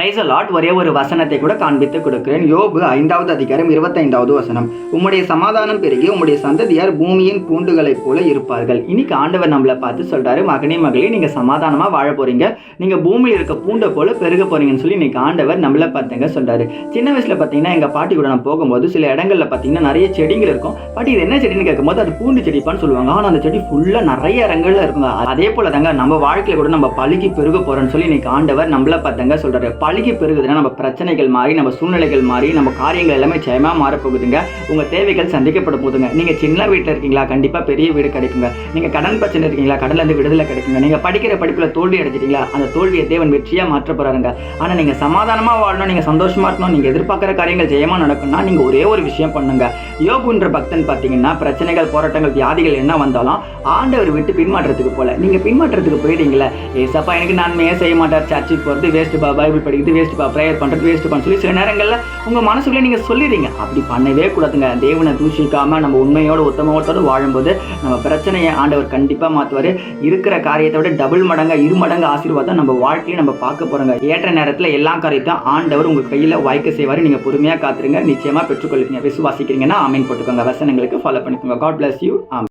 Price Lord. ஒரே ஒரு வசனத்தை கூட காண்பித்து கொடுக்கிறேன். யோபு 5வது அதிகாரம் 25வது வசனம். உம்முடைய சமாதானம் பெருகி உம்முடைய சந்ததியார் பூமியின் பூண்டுகளைப் போல இருப்பார்கள். இன்னைக்கு ஆண்டவர் நம்மளை பார்த்து சொல்றாரு, மகனே மகளே, நீங்க சமாதானமா வாழ போறீங்க, நீங்க பூமியில் இருக்க பூண்டை போல பெருக போறீங்கன்னு சொல்லி இன்னைக்கு ஆண்டவர் நம்மள பார்த்துங்க சொல்றாரு. சின்ன வயசுல பாத்தீங்கன்னா எங்க பாட்டி கூட நான் போகும்போது சில இடங்கள்ல பாத்தீங்கன்னா நிறைய செடிகள் இருக்கும். பாட்டி இது என்ன செடின்னு கேட்கும்போது அது பூண்டு செடிப்பான்னு சொல்லுவாங்க. ஆனா அந்த செடி ஃபுல்லா நிறைய இடங்கள்ல இருக்குங்க. அதே போல தாங்க நம்ம வாழ்க்கையில கூட நம்ம பழுகி பெருக போறோம்னு சொல்லி இன்னைக்கு ஆண்டவர் நம்மள பார்த்துங்க சொல்றாரு. பழுகி பெருகுதுன்னா நம்ம பிரச்சனைகள் மாறி, நம்ம சூழ்நிலைகள் மாறி, நம்ம காரியங்கள் எல்லாமே ஜெயமா மாறப்போகுதுங்க. உங்க தேவைகள் சந்திக்கப்பட போகுதுங்க. நீங்க சின்ன வீட்டில் இருக்கீங்களா, கண்டிப்பா பெரிய வீடு கிடைக்குங்க. நீங்க கடன் பிரச்சனை இருக்கீங்களா, கடன்ல இருந்து விடுதலை கிடைக்குங்க. நீங்க படிக்கிற படிப்புல தோல்வி அடைஞ்சிட்டீங்களா, அந்த தோல்வியை தேவன் வெற்றியா மாற்ற போறாருங்க. ஆனா நீங்க சமாதானமா வாழணும், நீங்க சந்தோஷமா இருக்கணும், நீங்க எதிர்பார்க்கிற காரியங்கள் ஜெயமா நடக்கணும்னா நீங்க ஒரே ஒரு விஷயம் பண்ணுங்க. யோபுன்ற பக்தன் பாத்தீங்கன்னா பிரச்சனைகள், போராட்டங்கள், வியாதிகள் என்ன வந்தாலும் ஆண்டவர் விட்டு பின்மாற்றத்துக்கு போல. நீங்க பின்மாற்றத்துக்கு போயிட்டீங்களா, ஏசப்பா எனக்கு நன்மையே செய்ய மாட்டார், சர்ச்சுக்கு போறது வேஸ்ட், பைபிள் படிக்கிறது வேஸ்ட், ப்ரேயர் பண்றது வேஸ்ட் சொல்லி சில நேரங்கள்ல உங்க மனசுக்குள்ளே நீங்க சொல்லிடுறீங்க. அப்படி பண்ணவே கூடாதுங்க. தேவனை தூஷிக்காம நம்ம உண்மையோட உத்தமத்தோடு வாழும்போது நம்ம பிரச்சனையை ஆண்டவர் கண்டிப்பா மாத்துவாரு. இருக்கிற காரியத்தை விட டபுள் மடங்கா, 2 மடங்கு ஆசீர்வாதம் நம்ம வாழ்க்கையை நம்ம பார்க்க போறோங்க. ஏற்ற நேரத்துல எல்லா காரியத்தையும் ஆண்டவர் உங்க கையில வாய்க்க செய்வாரு. நீங்க பொறுமையா காத்துருங்க, நிச்சயமா பெற்றுக்கொள்வீங்க. விசுவாசிக்கிறீங்கன்னா ஆமீன் போட்டுக்கோங்க. வசனங்களுக்கு ஃபாலோ பண்ணிக்கோங்க. God bless you.